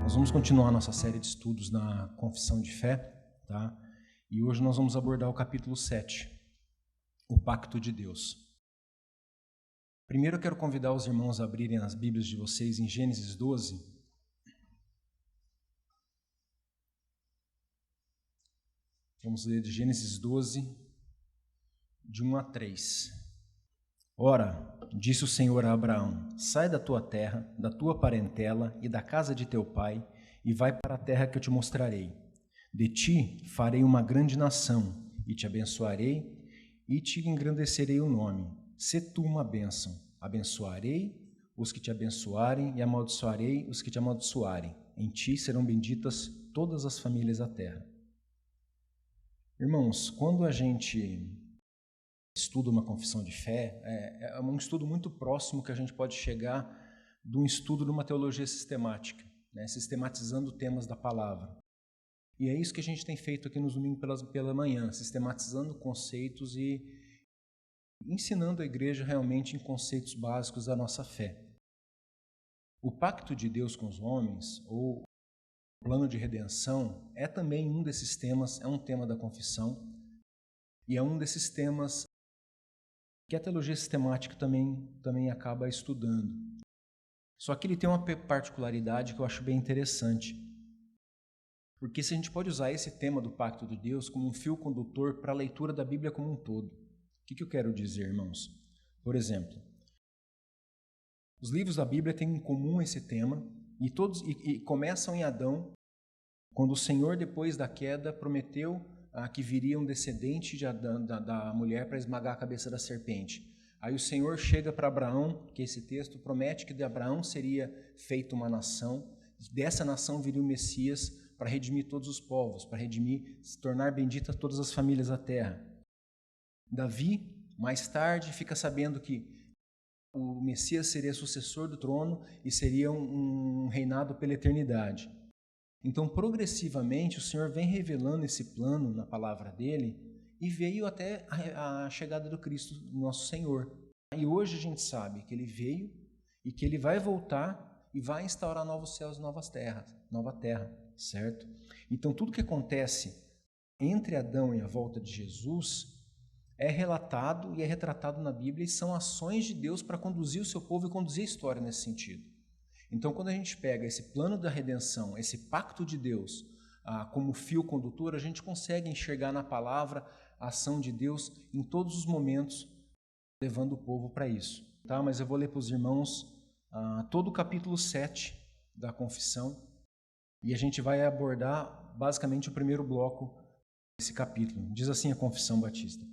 Nós vamos continuar nossa série de estudos na Confissão de Fé, tá? E hoje nós vamos abordar o capítulo 7, o Pacto de Deus. Primeiro eu quero convidar os irmãos a abrirem as Bíblias de vocês em Gênesis 12. Vamos ler de Gênesis 12, de 1 a 3. Ora, disse o Senhor a Abraão: sai da tua terra, da tua parentela e da casa de teu pai, e vai para a terra que eu te mostrarei. De ti farei uma grande nação, e te abençoarei, e te engrandecerei o nome. Sê tu uma bênção. Abençoarei os que te abençoarem, e amaldiçoarei os que te amaldiçoarem. Em ti serão benditas todas as famílias da terra. Irmãos, quando a gente estuda uma confissão de fé, é um estudo muito próximo que a gente pode chegar de um estudo de uma teologia sistemática, né? Sistematizando temas da palavra. E é isso que a gente tem feito aqui nos domingos pela manhã, sistematizando conceitos e ensinando a igreja realmente em conceitos básicos da nossa fé. O pacto de Deus com os homens, ou o plano de redenção, é também um desses temas, é um tema da confissão, e é um desses temas que a teologia sistemática também acaba estudando. Só que ele tem uma particularidade que eu acho bem interessante, porque se a gente pode usar esse tema do pacto de Deus como um fio condutor para a leitura da Bíblia como um todo. O que eu quero dizer, irmãos? Por exemplo, os livros da Bíblia têm em comum esse tema e começam em Adão, quando o Senhor, depois da queda, prometeu que viria um descendente da mulher para esmagar a cabeça da serpente. Aí o Senhor chega para Abraão, que esse texto promete que de Abraão seria feita uma nação, dessa nação viria o Messias para redimir todos os povos, para redimir, se tornar bendita todas as famílias da terra. Davi, mais tarde, fica sabendo que o Messias seria sucessor do trono e seria um reinado pela eternidade. Então, progressivamente, o Senhor vem revelando esse plano na palavra dele e veio até a chegada do Cristo, nosso Senhor. E hoje a gente sabe que ele veio e que ele vai voltar e vai instaurar novos céus e nova terra, certo? Então, tudo que acontece entre Adão e a volta de Jesus é relatado e é retratado na Bíblia e são ações de Deus para conduzir o seu povo e conduzir a história nesse sentido. Então, quando a gente pega esse plano da redenção, esse pacto de Deus como fio condutor, a gente consegue enxergar na palavra a ação de Deus em todos os momentos, levando o povo para isso. Tá? Mas eu vou ler para os irmãos todo o capítulo 7 da confissão e a gente vai abordar basicamente o primeiro bloco desse capítulo. Diz assim a Confissão Batista.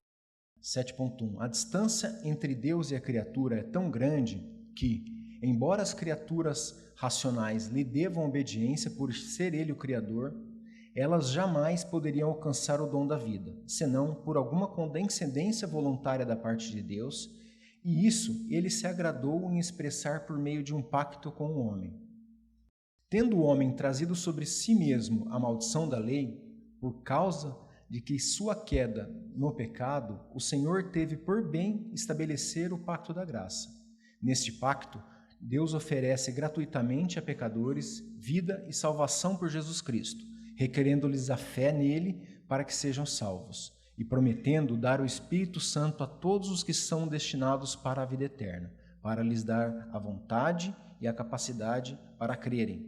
7.1. A distância entre Deus e a criatura é tão grande que, embora as criaturas racionais lhe devam obediência por ser ele o Criador, elas jamais poderiam alcançar o dom da vida, senão por alguma condescendência voluntária da parte de Deus, e isso ele se agradou em expressar por meio de um pacto com o homem. Tendo o homem trazido sobre si mesmo a maldição da lei, por causa de que sua queda no pecado, o Senhor teve por bem estabelecer o pacto da graça. Neste pacto, Deus oferece gratuitamente a pecadores vida e salvação por Jesus Cristo, requerendo-lhes a fé nele para que sejam salvos, e prometendo dar o Espírito Santo a todos os que são destinados para a vida eterna, para lhes dar a vontade e a capacidade para crerem.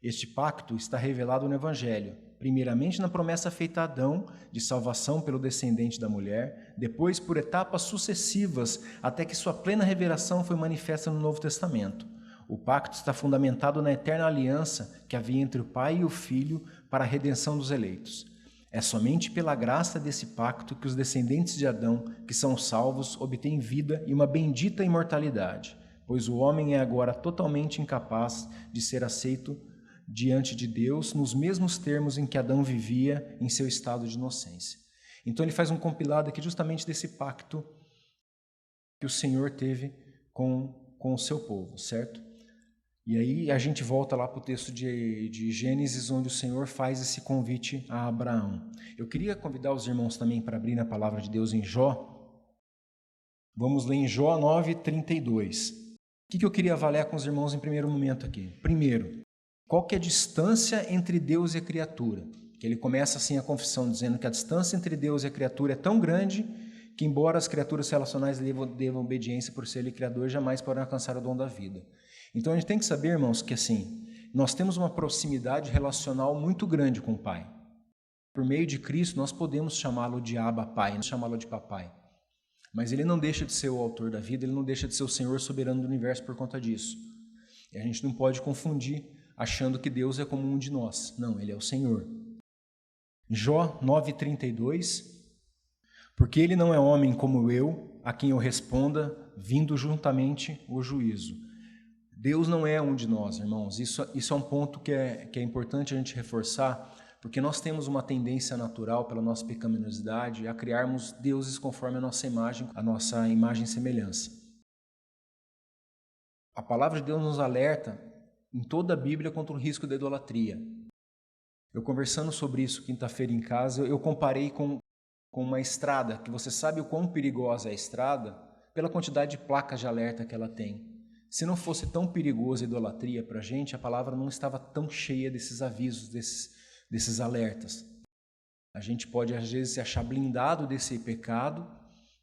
Este pacto está revelado no Evangelho, primeiramente na promessa feita a Adão de salvação pelo descendente da mulher, depois por etapas sucessivas até que sua plena revelação foi manifesta no Novo Testamento. O pacto está fundamentado na eterna aliança que havia entre o Pai e o Filho para a redenção dos eleitos. É somente pela graça desse pacto que os descendentes de Adão, que são salvos, obtêm vida e uma bendita imortalidade, pois o homem é agora totalmente incapaz de ser aceito diante de Deus nos mesmos termos em que Adão vivia em seu estado de inocência. Então ele faz um compilado aqui justamente desse pacto que o Senhor teve com o seu povo, certo? E aí a gente volta lá para o texto de Gênesis, onde o Senhor faz esse convite a Abraão. Eu queria convidar os irmãos também para abrir a palavra de Deus em Jó. Vamos ler em Jó 9:32. O que eu queria avaliar com os irmãos em primeiro momento aqui? Primeiro, qual que é a distância entre Deus e a criatura. Que ele começa assim a confissão, dizendo que a distância entre Deus e a criatura é tão grande que, embora as criaturas relacionais devam obediência por ser ele criador, jamais podem alcançar o dom da vida. Então a gente tem que saber, irmãos, que assim, nós temos uma proximidade relacional muito grande com o Pai. Por meio de Cristo, nós podemos chamá-lo de Abba Pai, não chamá-lo de Papai. Mas ele não deixa de ser o autor da vida, ele não deixa de ser o Senhor soberano do universo por conta disso. E a gente não pode confundir achando que Deus é como um de nós. Não, ele é o Senhor. Jó 9,32, porque ele não é homem como eu, a quem eu responda, vindo juntamente o juízo. Deus não é um de nós, irmãos. Isso é um ponto que é importante a gente reforçar, porque nós temos uma tendência natural, pela nossa pecaminosidade, a criarmos deuses conforme a nossa imagem e semelhança. A palavra de Deus nos alerta em toda a Bíblia contra o risco da idolatria. Eu conversando sobre isso quinta-feira em casa, eu comparei com uma estrada, que você sabe o quão perigosa é a estrada pela quantidade de placas de alerta que ela tem. Se não fosse tão perigosa a idolatria para a gente, a palavra não estava tão cheia desses avisos, desses alertas. A gente pode às vezes se achar blindado desse pecado,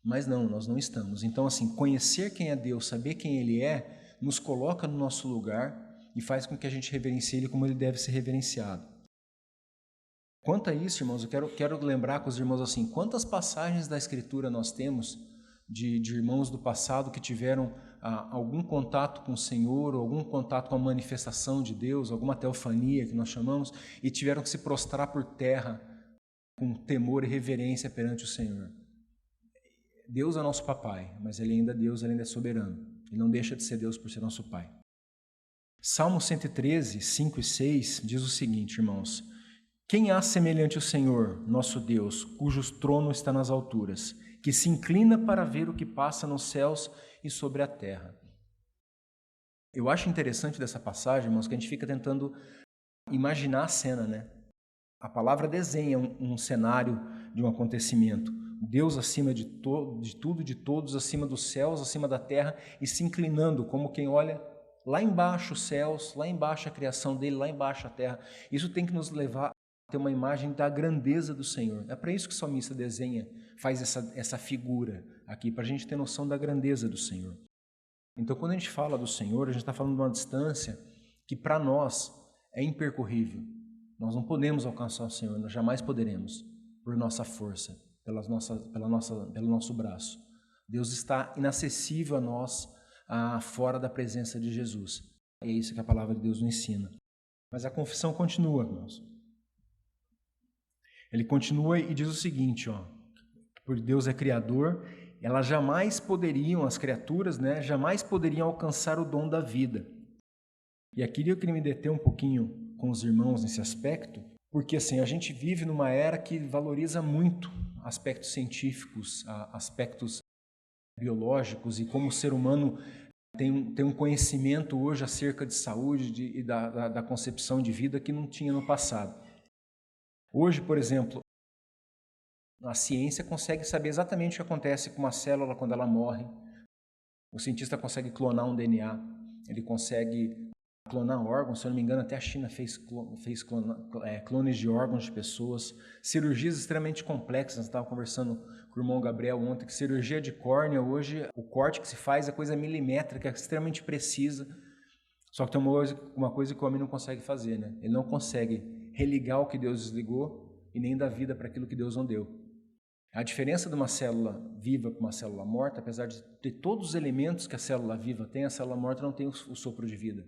mas não, nós não estamos. Então assim, conhecer quem é Deus, saber quem Ele é, nos coloca no nosso lugar e faz com que a gente reverencie Ele como Ele deve ser reverenciado. Quanto a isso, irmãos, eu quero lembrar com os irmãos assim, quantas passagens da Escritura nós temos de irmãos do passado que tiveram algum contato com o Senhor, ou algum contato com a manifestação de Deus, alguma teofania que nós chamamos, e tiveram que se prostrar por terra com temor e reverência perante o Senhor. Deus é nosso papai, mas Ele ainda é Deus, Ele ainda é soberano. Ele não deixa de ser Deus por ser nosso pai. Salmo 113, 5 e 6 diz o seguinte, irmãos: quem há semelhante ao Senhor, nosso Deus, cujo trono está nas alturas, que se inclina para ver o que passa nos céus e sobre a terra. Eu acho interessante dessa passagem, irmãos, que a gente fica tentando imaginar a cena, né? A palavra desenha um cenário de um acontecimento. Deus acima de tudo, de todos, acima dos céus, acima da terra, e se inclinando como quem olha lá embaixo os céus, lá embaixo a criação dele, lá embaixo a terra. Isso tem que nos levar a ter uma imagem da grandeza do Senhor. É para isso que o salmista desenha, faz essa figura aqui, para a gente ter noção da grandeza do Senhor. Então, quando a gente fala do Senhor, a gente está falando de uma distância que para nós é impercorrível. Nós não podemos alcançar o Senhor, nós jamais poderemos, por nossa força, pelo nosso braço. Deus está inacessível a nós, fora da presença de Jesus. É isso que a palavra de Deus nos ensina. Mas a confissão continua, irmãos. Ele continua e diz o seguinte, por Deus é criador, as criaturas, né, jamais poderiam alcançar o dom da vida. E aqui eu queria me deter um pouquinho com os irmãos nesse aspecto, porque assim, a gente vive numa era que valoriza muito aspectos científicos, aspectos biológicos, e como o ser humano tem um conhecimento hoje acerca de saúde e da concepção de vida que não tinha no passado. Hoje, por exemplo, a ciência consegue saber exatamente o que acontece com uma célula quando ela morre. O cientista consegue clonar um DNA, ele consegue clonar órgãos, se eu não me engano, até a China fez clones de órgãos de pessoas, cirurgias extremamente complexas. Eu estava conversando com o irmão Gabriel ontem, que cirurgia de córnea, hoje o corte que se faz é coisa milimétrica, extremamente precisa, só que tem uma coisa que o homem não consegue fazer, né? Ele não consegue religar o que Deus desligou e nem dar vida para aquilo que Deus não deu. A diferença de uma célula viva com uma célula morta, apesar de ter todos os elementos que a célula viva tem, a célula morta não tem o sopro de vida.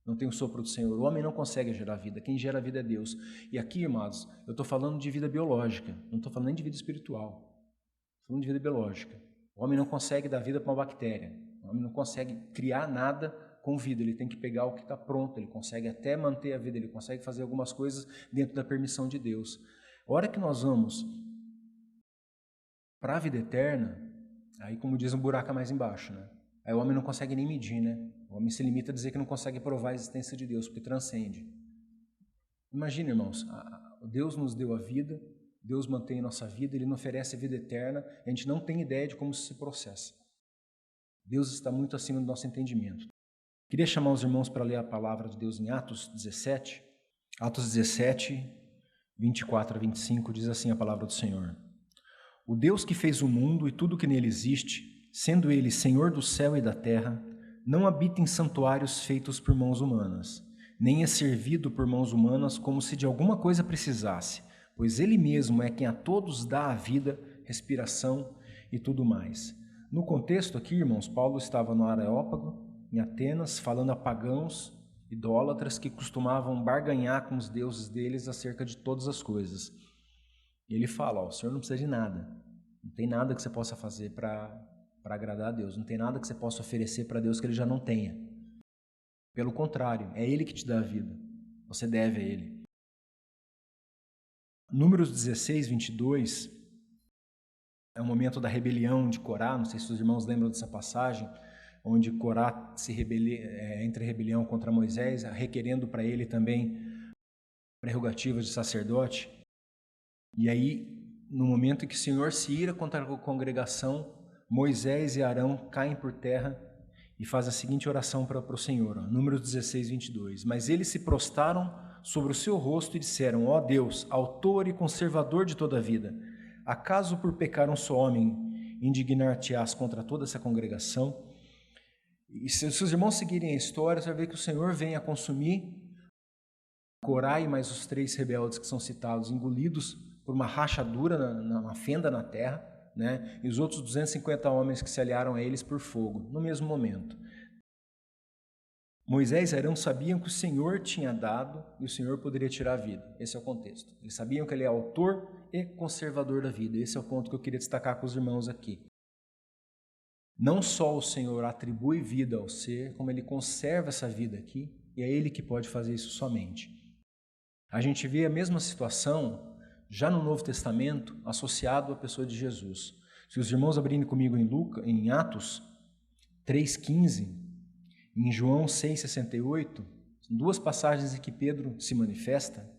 Não tem o sopro do Senhor. O homem não consegue gerar vida. Quem gera vida é Deus. E aqui, irmãos, eu estou falando de vida biológica. Não estou falando nem de vida espiritual. Estou falando de vida biológica. O homem não consegue dar vida para uma bactéria. O homem não consegue criar nada com vida. Ele tem que pegar o que está pronto. Ele consegue até manter a vida. Ele consegue fazer algumas coisas dentro da permissão de Deus. A hora que nós vamos para a vida eterna, aí, como diz, um buraco mais embaixo, né? Aí o homem não consegue nem medir, né? O homem se limita a dizer que não consegue provar a existência de Deus, porque transcende. Imagina, irmãos, Deus nos deu a vida, Deus mantém a nossa vida, Ele nos oferece a vida eterna, a gente não tem ideia de como isso se processa. Deus está muito acima do nosso entendimento. Queria chamar os irmãos para ler a palavra de Deus em Atos 17. Atos 17, 24 a 25, diz assim a palavra do Senhor. O Deus que fez o mundo e tudo o que nele existe, sendo ele Senhor do céu e da terra, não habita em santuários feitos por mãos humanas, nem é servido por mãos humanas como se de alguma coisa precisasse, pois ele mesmo é quem a todos dá a vida, respiração e tudo mais. No contexto aqui, irmãos, Paulo estava no Areópago, em Atenas, falando a pagãos, idólatras que costumavam barganhar com os deuses deles acerca de todas as coisas. E ele fala, o Senhor não precisa de nada, não tem nada que você possa fazer para agradar a Deus, não tem nada que você possa oferecer para Deus que Ele já não tenha. Pelo contrário, é Ele que te dá a vida, você deve a Ele. Números 16, 22, é o momento da rebelião de Corá, não sei se os irmãos lembram dessa passagem, onde Corá entra em rebelião contra Moisés, requerendo para ele também prerrogativas de sacerdote. E aí, no momento em que o Senhor se ira contra a congregação, Moisés e Arão caem por terra e fazem a seguinte oração para o Senhor, Números 16, 22. Mas eles se prostraram sobre o seu rosto e disseram, ó Deus, autor e conservador de toda a vida, acaso por pecar um só homem indignar-te-ás contra toda essa congregação? E se os irmãos seguirem a história, você vai ver que o Senhor vem a consumir Corá e mais os 3 rebeldes que são citados, engolidos por uma rachadura, uma fenda na terra, né? E os outros 250 homens que se aliaram a eles por fogo, no mesmo momento. Moisés e Arão sabiam que o Senhor tinha dado e o Senhor poderia tirar a vida. Esse é o contexto. Eles sabiam que Ele é autor e conservador da vida. Esse é o ponto que eu queria destacar com os irmãos aqui. Não só o Senhor atribui vida ao ser, como Ele conserva essa vida aqui, e é Ele que pode fazer isso somente. A gente vê a mesma situação já no Novo Testamento, associado à pessoa de Jesus. Se os irmãos abrirem comigo em Atos 3,15, em João 6,68, são 2 passagens em que Pedro se manifesta.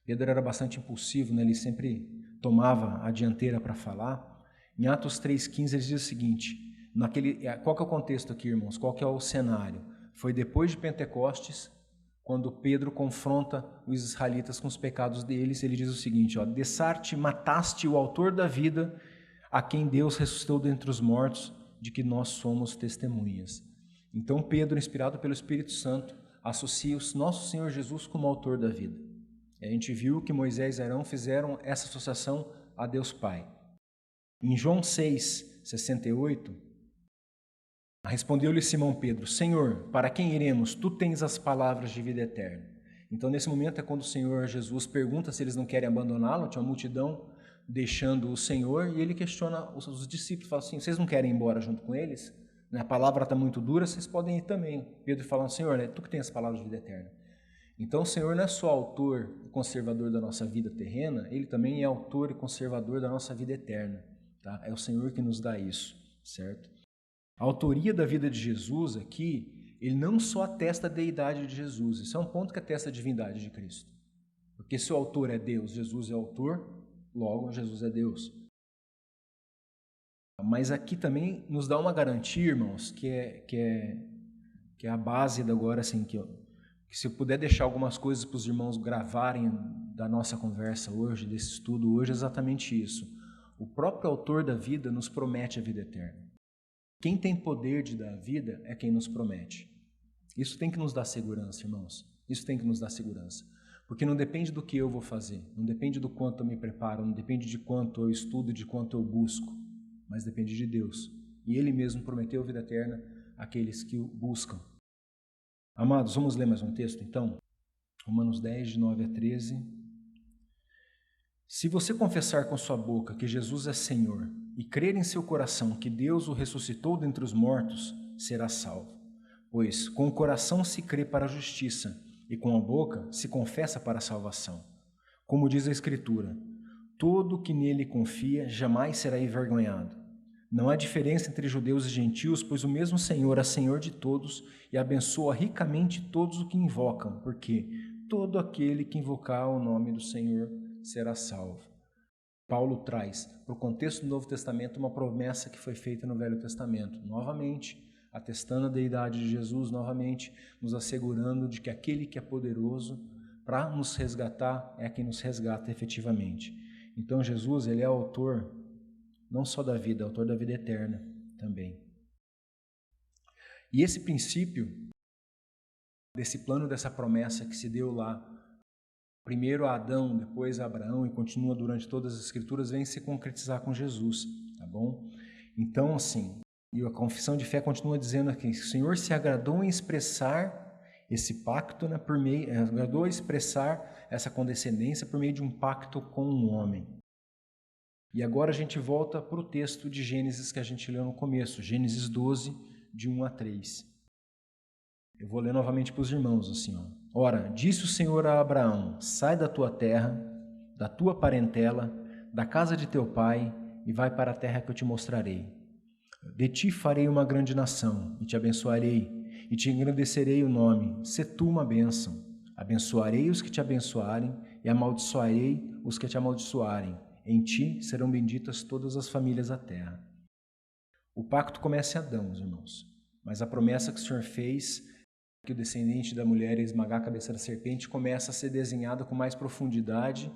Pedro era bastante impulsivo, né? Ele sempre tomava a dianteira para falar. Em Atos 3,15 ele diz o seguinte, qual que é o contexto aqui, irmãos? Qual que é o cenário? Foi depois de Pentecostes, quando Pedro confronta os israelitas com os pecados deles, ele diz o seguinte, Dessarte, mataste o autor da vida, a quem Deus ressuscitou dentre os mortos, de que nós somos testemunhas. Então Pedro, inspirado pelo Espírito Santo, associa o nosso Senhor Jesus como autor da vida. E a gente viu que Moisés e Arão fizeram essa associação a Deus Pai. Em João 6, 68, respondeu-lhe Simão Pedro, Senhor, para quem iremos? Tu tens as palavras de vida eterna. Então, nesse momento é quando o Senhor Jesus pergunta se eles não querem abandoná-lo, tinha uma multidão deixando o Senhor, e ele questiona os discípulos, fala assim, vocês não querem ir embora junto com eles? A palavra está muito dura, vocês podem ir também. Pedro fala, Senhor, tu que tens as palavras de vida eterna. Então, o Senhor não é só autor e conservador da nossa vida terrena, Ele também é autor e conservador da nossa vida eterna. Tá? É o Senhor que nos dá isso, certo? A autoria da vida de Jesus aqui, ele não só atesta a deidade de Jesus, isso é um ponto que atesta a divindade de Cristo. Porque se o autor é Deus, Jesus é autor, logo Jesus é Deus. Mas aqui também nos dá uma garantia, irmãos, que é a base da agora, assim, que se eu puder deixar algumas coisas para os irmãos gravarem da nossa conversa hoje, desse estudo hoje, é exatamente isso. O próprio autor da vida nos promete a vida eterna. Quem tem poder de dar a vida é quem nos promete. Isso tem que nos dar segurança, irmãos. Isso tem que nos dar segurança. Porque não depende do que eu vou fazer, não depende do quanto eu me preparo, não depende de quanto eu estudo, de quanto eu busco, mas depende de Deus. E Ele mesmo prometeu a vida eterna àqueles que o buscam. Amados, vamos ler mais um texto, então? Romanos 10, de 9 a 13. Se você confessar com sua boca que Jesus é Senhor e crer em seu coração que Deus o ressuscitou dentre os mortos, será salvo. Pois com o coração se crê para a justiça e com a boca se confessa para a salvação. Como diz a Escritura, todo que nele confia jamais será envergonhado. Não há diferença entre judeus e gentios, pois o mesmo Senhor é Senhor de todos e abençoa ricamente todos os que invocam, porque todo aquele que invocar o nome do Senhor será salvo. Paulo traz para o contexto do Novo Testamento uma promessa que foi feita no Velho Testamento. Novamente, atestando a deidade de Jesus novamente, nos assegurando de que aquele que é poderoso para nos resgatar é quem nos resgata efetivamente. Então Jesus, ele é autor não só da vida, é autor da vida eterna também. E esse princípio, desse plano, dessa promessa que se deu lá, primeiro a Adão, depois a Abraão e continua durante todas as Escrituras, vem se concretizar com Jesus, tá bom? Então, assim, e a confissão de fé continua dizendo aqui, o Senhor se agradou em expressar esse pacto, né, agradou em expressar essa condescendência por meio de um pacto com um homem. E agora a gente volta para o texto de Gênesis que a gente leu no começo, Gênesis 12, de 1 a 3. Eu vou ler novamente para os irmãos, assim, ó. Ora, disse o Senhor a Abraão, sai da tua terra, da tua parentela, da casa de teu pai, e vai para a terra que eu te mostrarei. De ti farei uma grande nação, e te abençoarei, e te engrandecerei o nome. Sê tu uma bênção. Abençoarei os que te abençoarem, e amaldiçoarei os que te amaldiçoarem. Em ti serão benditas todas as famílias da terra. O pacto começa em Adão, irmãos, mas a promessa que o Senhor fez, que o descendente da mulher ia esmagar a cabeça da serpente, começa a ser desenhada com mais profundidade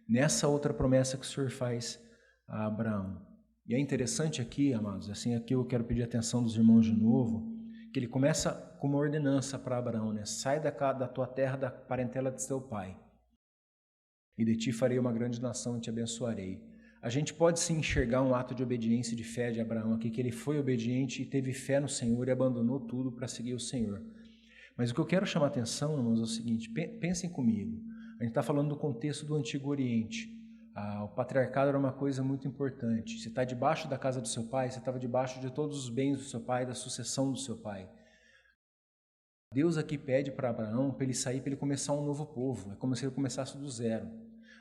nessa outra promessa que o Senhor faz a Abraão. E é interessante aqui, amados, assim, aqui eu quero pedir a atenção dos irmãos de novo, que ele começa com uma ordenança para Abraão, né? Sai da tua terra, da parentela de teu pai, e de ti farei uma grande nação e te abençoarei. A gente pode sim enxergar um ato de obediência e de fé de Abraão aqui, que ele foi obediente e teve fé no Senhor e abandonou tudo para seguir o Senhor. Mas o que eu quero chamar a atenção, irmãos, é o seguinte, pensem comigo, a gente está falando do contexto do Antigo Oriente. O patriarcado era uma coisa muito importante. Você está debaixo da casa do seu pai, você estava debaixo de todos os bens do seu pai, da sucessão do seu pai. Deus aqui pede para Abraão, para ele sair, para ele começar um novo povo, é como se ele começasse do zero.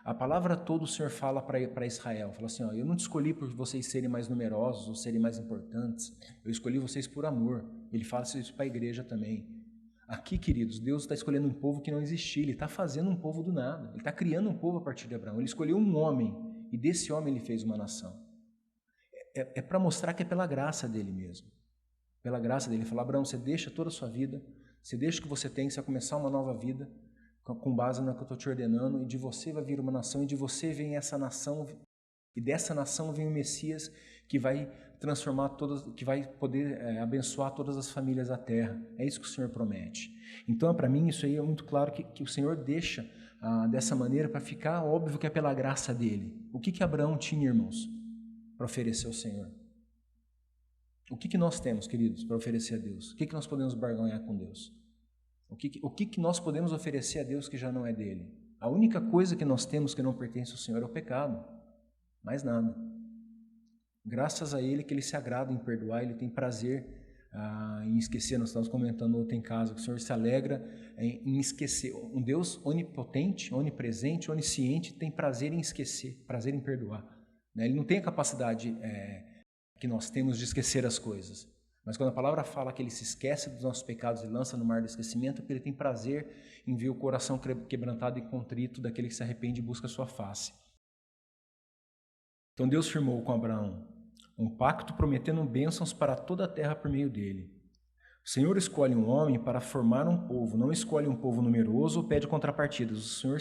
A palavra toda o Senhor fala para Israel, fala assim, ó, eu não te escolhi por vocês serem mais numerosos ou serem mais importantes, eu escolhi vocês por amor. Ele fala isso para a igreja também. Aqui, queridos, Deus está escolhendo um povo que não existia, Ele está fazendo um povo do nada, Ele está criando um povo a partir de Abraão, Ele escolheu um homem, e desse homem Ele fez uma nação. É para mostrar que é pela graça dEle mesmo, pela graça dEle. Ele fala, Abraão, você deixa toda a sua vida, você deixa o que você tem, você vai começar uma nova vida, com base no que eu estou te ordenando, e de você vai vir uma nação, e de você vem essa nação, e dessa nação vem o Messias, que vai transformar todas, que vai poder abençoar todas as famílias da terra. É isso que o Senhor promete. Então, para mim, isso aí é muito claro que o Senhor deixa dessa maneira para ficar óbvio que é pela graça dele. O que Abraão tinha, irmãos, para oferecer ao Senhor? O que nós temos, queridos, para oferecer a Deus? O que nós podemos barganhar com Deus? O que nós podemos oferecer a Deus que já não é dele? A única coisa que nós temos que não pertence ao Senhor é o pecado. Mais nada. Graças a Ele que Ele se agrada em perdoar, Ele tem prazer em esquecer. Nós estávamos comentando ontem em casa que o Senhor se alegra em esquecer. Um Deus onipotente, onipresente, onisciente tem prazer em esquecer, prazer em perdoar. Ele não tem a capacidade que nós temos de esquecer as coisas. Mas quando a palavra fala que Ele se esquece dos nossos pecados e lança no mar do esquecimento, é porque Ele tem prazer em ver o coração quebrantado e contrito daquele que se arrepende e busca a sua face. Então Deus firmou com Abraão um pacto prometendo bênçãos para toda a terra por meio dele. O Senhor escolhe um homem para formar um povo, não escolhe um povo numeroso ou pede contrapartidas. O Senhor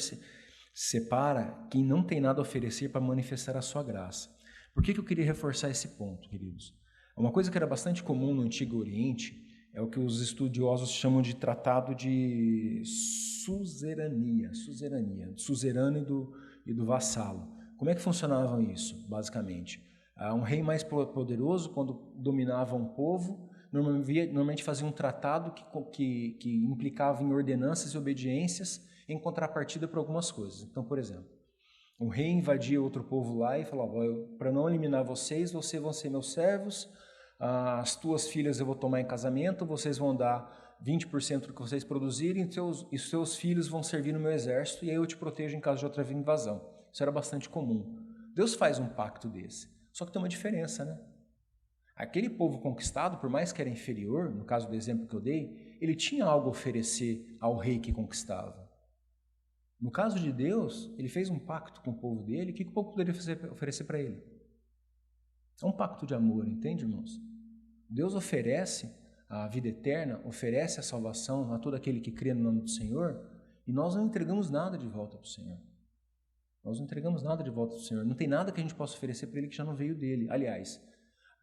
separa quem não tem nada a oferecer para manifestar a sua graça. Por que eu queria reforçar esse ponto, queridos? Uma coisa que era bastante comum no Antigo Oriente é o que os estudiosos chamam de tratado de suzerania, suzerano e do vassalo. Como é que funcionava isso, basicamente? Um rei mais poderoso, quando dominava um povo, normalmente fazia um tratado que implicava em ordenanças e obediências em contrapartida para algumas coisas. Então, por exemplo, um rei invadia outro povo lá e falava, para não eliminar vocês vão ser meus servos, as tuas filhas eu vou tomar em casamento, vocês vão dar 20% do que vocês produzirem e seus filhos vão servir no meu exército e aí eu te protejo em caso de outra invasão. Isso era bastante comum. Deus faz um pacto desse, só que tem uma diferença, né? Aquele povo conquistado, por mais que era inferior, no caso do exemplo que eu dei, ele tinha algo a oferecer ao rei que conquistava. No caso de Deus, ele fez um pacto com o povo dele, o que o povo poderia oferecer para ele? É um pacto de amor, entende, irmãos? Deus oferece a vida eterna, oferece a salvação a todo aquele que crê no nome do Senhor, e nós não entregamos nada de volta para o Senhor. Nós não entregamos nada de volta para o Senhor. Não tem nada que a gente possa oferecer para Ele que já não veio dele. Aliás,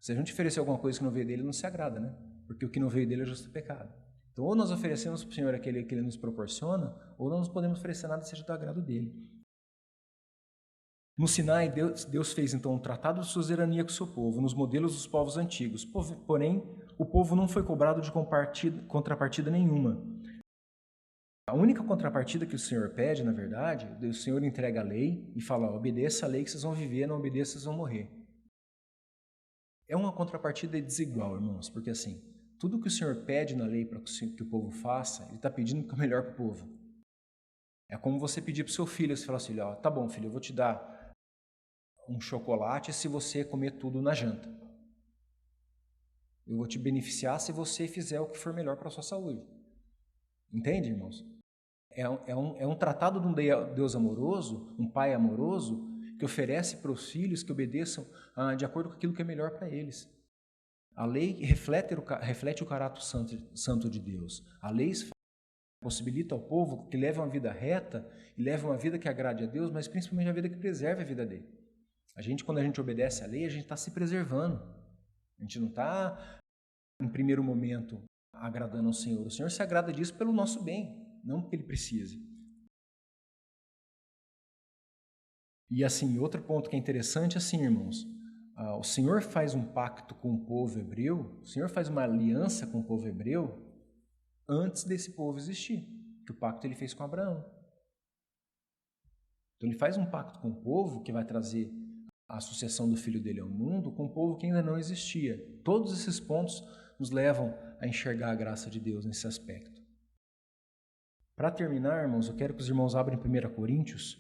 se a gente oferecer alguma coisa que não veio dele, não se agrada, né? Porque o que não veio dele é justo pecado. Então, ou nós oferecemos para o Senhor aquele que Ele nos proporciona, ou não nos podemos oferecer nada que seja do agrado dele. No Sinai, Deus fez então um tratado de suzerania com o seu povo, nos modelos dos povos antigos. Porém, o povo não foi cobrado de contrapartida nenhuma. A única contrapartida que o Senhor pede, na verdade, o Senhor entrega a lei e fala: obedeça a lei que vocês vão viver, não obedeça, vocês vão morrer. É uma contrapartida desigual, irmãos, porque assim, tudo que o Senhor pede na lei para que o povo faça, Ele está pedindo o melhor para o povo. É como você pedir para o seu filho, você fala assim: ó, tá bom, filho, eu vou te dar um chocolate se você comer tudo na janta. Eu vou te beneficiar se você fizer o que for melhor para a sua saúde. Entende, irmãos? É um tratado de um Deus amoroso, um Pai amoroso, que oferece para os filhos que obedeçam de acordo com aquilo que é melhor para eles. A lei reflete o caráter santo de Deus. A lei possibilita ao povo que leve uma vida reta e leve uma vida que agrade a Deus, mas principalmente a vida que preserve a vida dele. Quando a gente obedece à lei, a gente está se preservando. A gente não está, em primeiro momento, agradando ao Senhor. O Senhor se agrada disso pelo nosso bem, não porque Ele precise. E assim, outro ponto que é interessante, assim, irmãos, o Senhor faz um pacto com o povo hebreu, o Senhor faz uma aliança com o povo hebreu antes desse povo existir, que o pacto Ele fez com Abraão. Então Ele faz um pacto com o povo que vai trazer a sucessão do filho dele ao mundo, com um povo que ainda não existia. Todos esses pontos nos levam a enxergar a graça de Deus nesse aspecto. Para terminar, irmãos, eu quero que os irmãos abram 1 Coríntios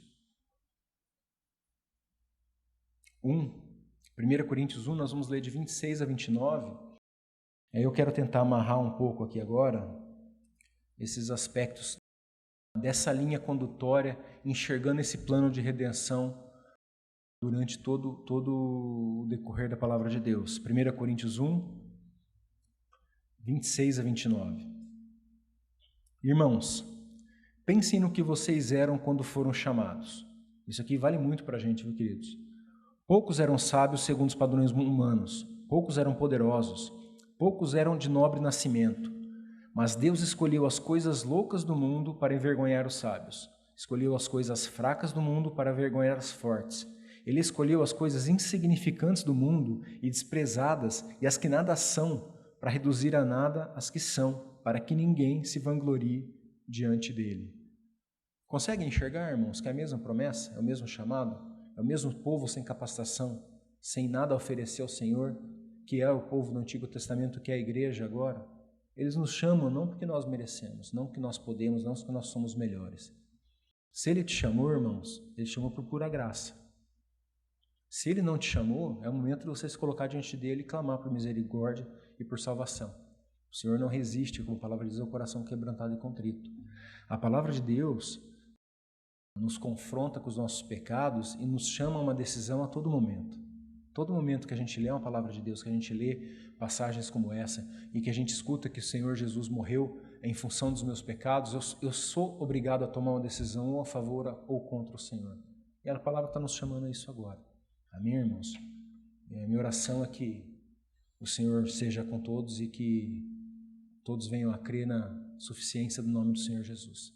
1. 1 Coríntios 1, nós vamos ler de 26 a 29. Aí eu quero tentar amarrar um pouco aqui agora esses aspectos dessa linha condutória, enxergando esse plano de redenção durante todo o decorrer da palavra de Deus. 1 Coríntios 1, 26 a 29. Irmãos, pensem no que vocês eram quando foram chamados. Isso aqui vale muito para a gente, viu, queridos? Poucos eram sábios segundo os padrões humanos, poucos eram poderosos, poucos eram de nobre nascimento. Mas Deus escolheu as coisas loucas do mundo para envergonhar os sábios. Escolheu as coisas fracas do mundo para envergonhar as fortes. Ele escolheu as coisas insignificantes do mundo e desprezadas e as que nada são, para reduzir a nada as que são, para que ninguém se vanglorie diante dele. Conseguem enxergar, irmãos, que é a mesma promessa, é o mesmo chamado, é o mesmo povo sem capacitação, sem nada a oferecer ao Senhor, que é o povo do Antigo Testamento, que é a igreja agora? Eles nos chamam não porque nós merecemos, não porque nós podemos, não porque nós somos melhores. Se Ele te chamou, irmãos, Ele te chamou por pura graça. Se Ele não te chamou, é o momento de você se colocar diante dEle e clamar por misericórdia e por salvação. O Senhor não resiste, como a palavra diz, ao coração quebrantado e contrito. A palavra de Deus nos confronta com os nossos pecados e nos chama a uma decisão a todo momento. Todo momento que a gente lê uma palavra de Deus, que a gente lê passagens como essa e que a gente escuta que o Senhor Jesus morreu em função dos meus pecados, eu sou obrigado a tomar uma decisão ou a favor ou contra o Senhor. E a palavra está nos chamando a isso agora. Amém, irmãos? A minha oração é que o Senhor seja com todos e que todos venham a crer na suficiência do nome do Senhor Jesus.